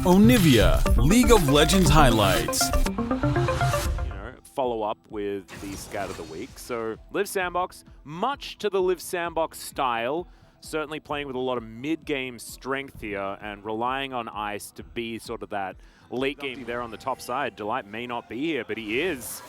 Onivia, League of Legends highlights. Follow up with the Scout of the Week. So Liiv SANDBOX, much to the Liiv SANDBOX style, certainly playing with a lot of mid-game strength here and relying on Ice to be sort of that late game there on the top side. Delight may not be here, but he is.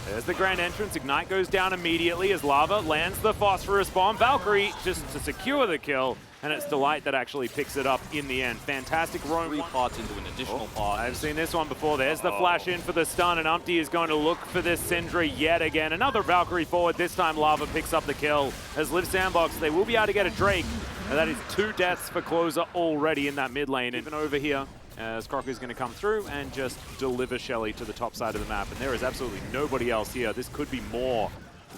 There's the grand entrance. Ignite goes down immediately as Lava lands the phosphorus bomb. Valkyrie just to secure the kill, and it's Delight that actually picks it up in the end. Fantastic roam. 3 pots into an additional pot. I've seen this one before. There's the flash in for the stun, and Umpty is going to look for this Syndra yet again. Another Valkyrie forward. This time Lava picks up the kill. As Liiv SANDBOX, they will be able to get a Drake. And that is 2 deaths for Closer already in that mid lane. Even over here, as Crocker is going to come through and just deliver Shelly to the top side of the map. And there is absolutely nobody else here. This could be more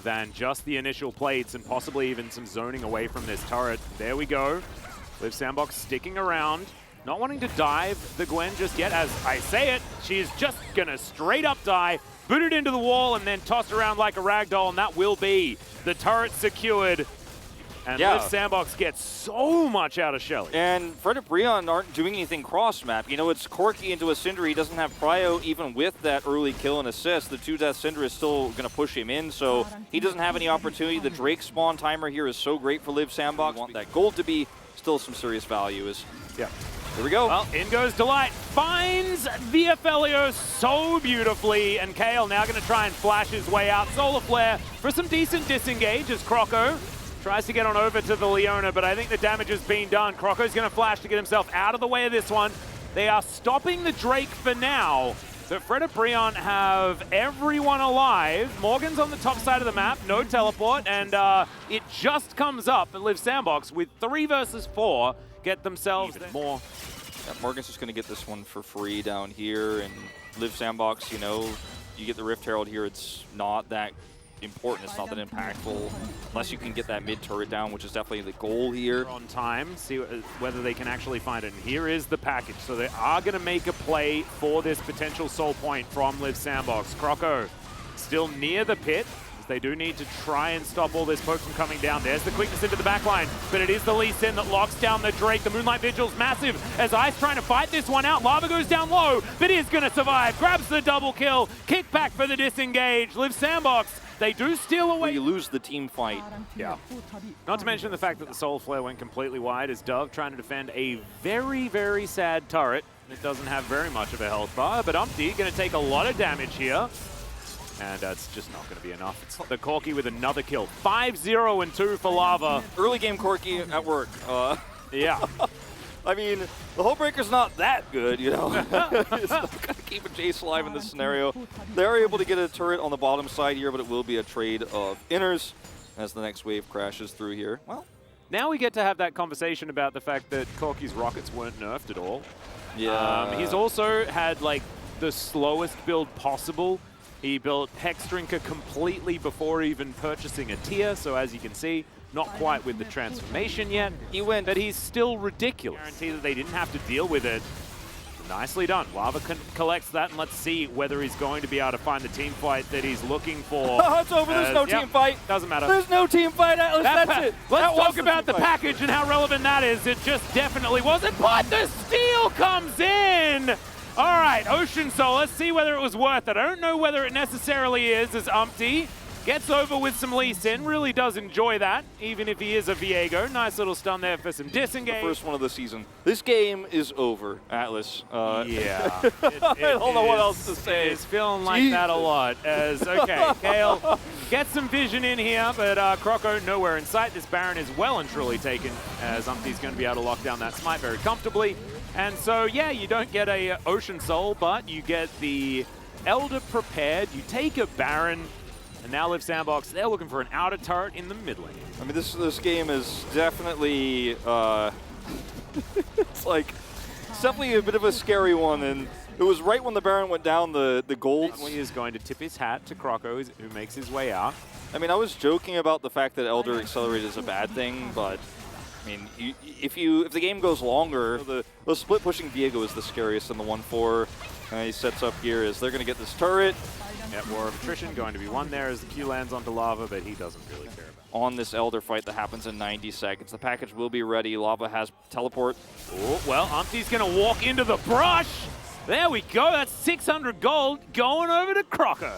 than just the initial plates and possibly even some zoning away from this turret. There we go. Liiv SANDBOX sticking around, not wanting to dive the Gwen just yet. As I say it, she's just going to straight up die, boot it into the wall, and then toss around like a ragdoll, and that will be the turret secured. And Liiv SANDBOX gets so much out of Shelly. And Fredit BRION aren't doing anything cross-map. You know, it's Corki into a Syndra. He doesn't have Prio even with that early kill and assist. The 2-death Syndra is still going to push him in, so he doesn't have any opportunity. The Drake spawn timer here is so great for Liiv SANDBOX. We want that gold to be still some serious value. Here we go. Well, in goes Delight. Finds Viafelio so beautifully, and Kale now going to try and flash his way out. Solar Flare for some decent disengage as Croco tries to get on over to the Leona, but I think the damage has been done. Croco's going to flash to get himself out of the way of this one. They are stopping the Drake for now. But Fredit BRION have everyone alive. Morgan's on the top side of the map, no teleport, and it just comes up at Liiv SANDBOX with 3 versus 4, get themselves more. Yeah, Morgan's just going to get this one for free down here, and Liiv SANDBOX, you know, you get the Rift Herald here, it's not that important, it's not that impactful, unless you can get that mid turret down, which is definitely the goal here. On time, see whether they can actually find it. And here is the package. So they are going to make a play for this potential soul point from Liiv SANDBOX. Croco still near the pit, as they do need to try and stop all this poke from coming down. There's the quickness into the backline, but it is the Lee Sin that locks down the Drake. The Moonlight Vigil's massive as Ice trying to fight this one out. Lava goes down low, but is going to survive. Grabs the double kill. Kick back for the disengage. Liiv SANDBOX, they do steal away. You lose the team fight. Yeah. Not to mention the fact that the Soul Flare went completely wide as Dove trying to defend a very, very sad turret. It doesn't have very much of a health bar, but Umpty going to take a lot of damage here. And it's just not going to be enough. It's the Corki with another kill. 5-0 and 2 for Lava. Early game Corki at work. Yeah. I mean, the Hull Breaker's not that good, you know. It's not going to keep a Jace alive in this scenario. They're able to get a turret on the bottom side here, but it will be a trade of inners as the next wave crashes through here. Well, now we get to have that conversation about the fact that Corki's rockets weren't nerfed at all. Yeah. He's also had, like, the slowest build possible. He built Hex Drinker completely before even purchasing a tier, so as you can see, not quite with the transformation yet. But he's still ridiculous. Guarantee that they didn't have to deal with it. Nicely done. Lava collects that, and let's see whether he's going to be able to find the team fight that he's looking for. It's over. There's no team fight. Doesn't matter. There's no team fight, Atlas. That's it. Let's talk about the package and how relevant that is. It just definitely wasn't, but the steal comes in. All right, Ocean Soul, let's see whether it was worth it. I don't know whether it necessarily is, as Umpty gets over with some Lee Sin. Really does enjoy that, even if he is a Viego. Nice little stun there for some disengage. The first one of the season. This game is over, Atlas. Yeah. I don't know what else to say. It's feeling like that a lot. As, okay, Kale gets some vision in here, but Croco nowhere in sight. This Baron is well and truly taken, as Umpty's going to be able to lock down that smite very comfortably. And so, yeah, you don't get a Ocean Soul, but you get the Elder prepared. You take a Baron, and now Liiv SANDBOX, they're looking for an outer turret in the mid lane. I mean, this game is definitely, it's like, it's definitely a bit of a scary one, and it was right when the Baron went down the gold. He is going to tip his hat to Croco, who makes his way out. I mean, I was joking about the fact that Elder Accelerated is a bad thing, but I mean, if the game goes longer, the split pushing Viego is the scariest in the 1-4. He sets up here as they're going to get this turret. Yeah, War of Attrition going to be won there as the Q lands onto Lava, but he doesn't really care about it. on this Elder fight that happens in 90 seconds. The package will be ready. Lava has teleport. Oh, well, Umpty's going to walk into the brush. There we go. That's 600 gold going over to Croco.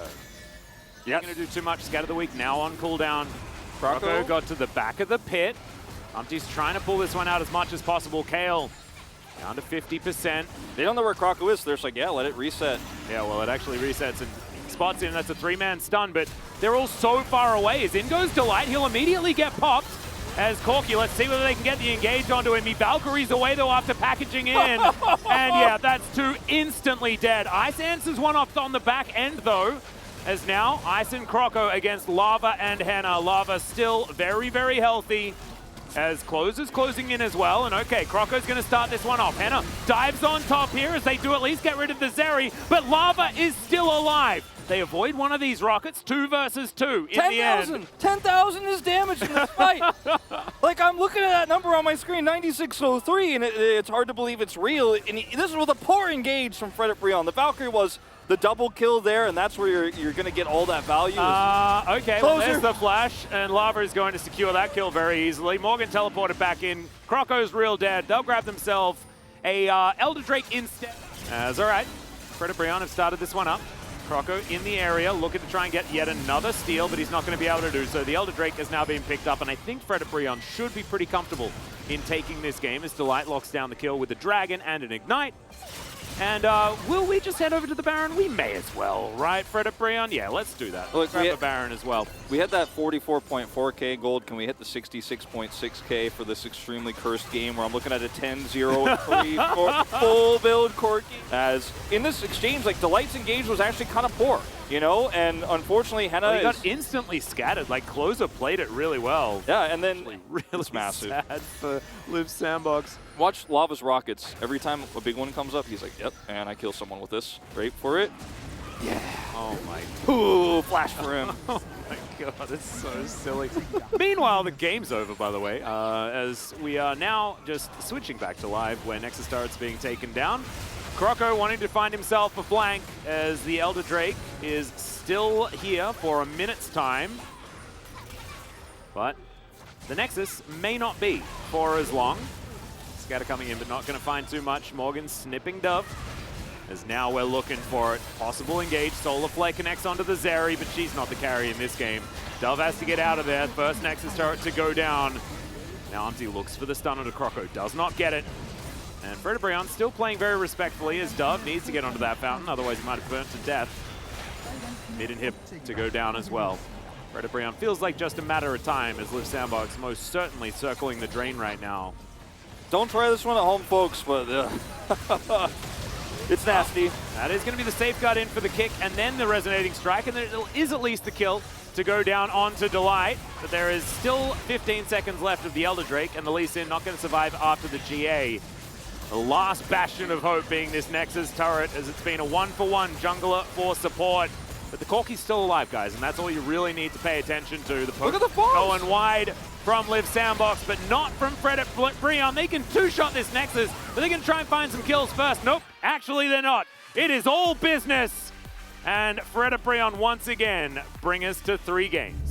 Not going to do too much. Scat of the week now on cooldown. Croco got to the back of the pit. Umpty's trying to pull this one out as much as possible. Kale down to 50%. They don't know where Croco is. They're just like, yeah, let it reset. Yeah, well, it actually resets and spots in. That's a 3-man stun, but they're all so far away. As in goes Delight, he'll immediately get popped as Corky. Let's see whether they can get the engage onto him. He Valkyrie's away, though, after packaging in. And, yeah, that's 2 instantly dead. Ice answers one off on the back end, though, as now Ice and Croco against Lava and Henna. Lava still very, very healthy, as Close is closing in as well. And okay, Croco's going to start this one off. Henna dives on top here as they do at least get rid of the Zeri, but Lava is still alive. They avoid one of these rockets, 2 versus 2 in the end. 10,000 is damage in this fight. Like, I'm looking at that number on my screen, 9603, and it's hard to believe it's real. And this is with a poor engage from Fredit BRION. The Valkyrie was the double kill there, and that's where you're going to get all that value. Okay, well, there's the flash, and Lava is going to secure that kill very easily. Morgan teleported back in. Croco's real dead. They'll grab themselves a Elder Drake instead. That's all right. Fredit BRION have started this one up. Croco in the area, looking to try and get yet another steal, but he's not going to be able to do so. The Elder Drake has now been picked up, and I think Fredit BRION should be pretty comfortable in taking this game as Delight locks down the kill with the Dragon and an Ignite. And will we just head over to the Baron? We may as well, right, Fredit BRION? Yeah, let's do that. Let's grab the Baron as well. We had that 44.4k gold. Can we hit the 66.6k for this extremely cursed game where I'm looking at a 10-0-3 full build Corky? As in this exchange, like, Delight's engage was actually kind of poor, you know? And unfortunately, Henna got instantly scattered. Like, Closer played it really well. Yeah, and then really massive. Sad for Liiv SANDBOX. Watch Lava's rockets. Every time a big one comes up, he's like, yep, and I kill someone with this. Great for it. Yeah. Oh my. Ooh, flash for him. Oh my god, it's so silly. Meanwhile, the game's over, by the way, as we are now just switching back to live where Nexus turret's being taken down. Croco wanting to find himself a flank as the Elder Drake is still here for a minute's time. But the Nexus may not be for as long. Scatter coming in, but not going to find too much. Morgan snipping Dove, as now we're looking for it. Possible engage. Solar Flare connects onto the Zeri, but she's not the carry in this game. Dove has to get out of there. First Nexus turret to go down. Now Umpty looks for the stun onto Croco. Does not get it. And Fredit BRION still playing very respectfully as Dove needs to get onto that fountain, otherwise he might have burnt to death. Mid and hip to go down as well. Fredit BRION feels like just a matter of time as Liiv SANDBOX most certainly circling the drain right now. Don't try this one at home, folks, but it's nasty. That is going to be the safeguard in for the kick and then the resonating strike, and there is at least the kill to go down onto Delight, but there is still 15 seconds left of the Elder Drake, and the Lee Sin not going to survive after the GA. The last bastion of hope being this Nexus turret, as it's been a 1-for-1 jungler for support. But the Corky's still alive, guys, and that's all you really need to pay attention to. The Look at the bombs! Going wide from Liiv SANDBOX, but not from Fredit BRION. They can two-shot this Nexus, but they can try and find some kills first. Nope, actually they're not. It is all business. And Fredit BRION once again bring us to 3 games.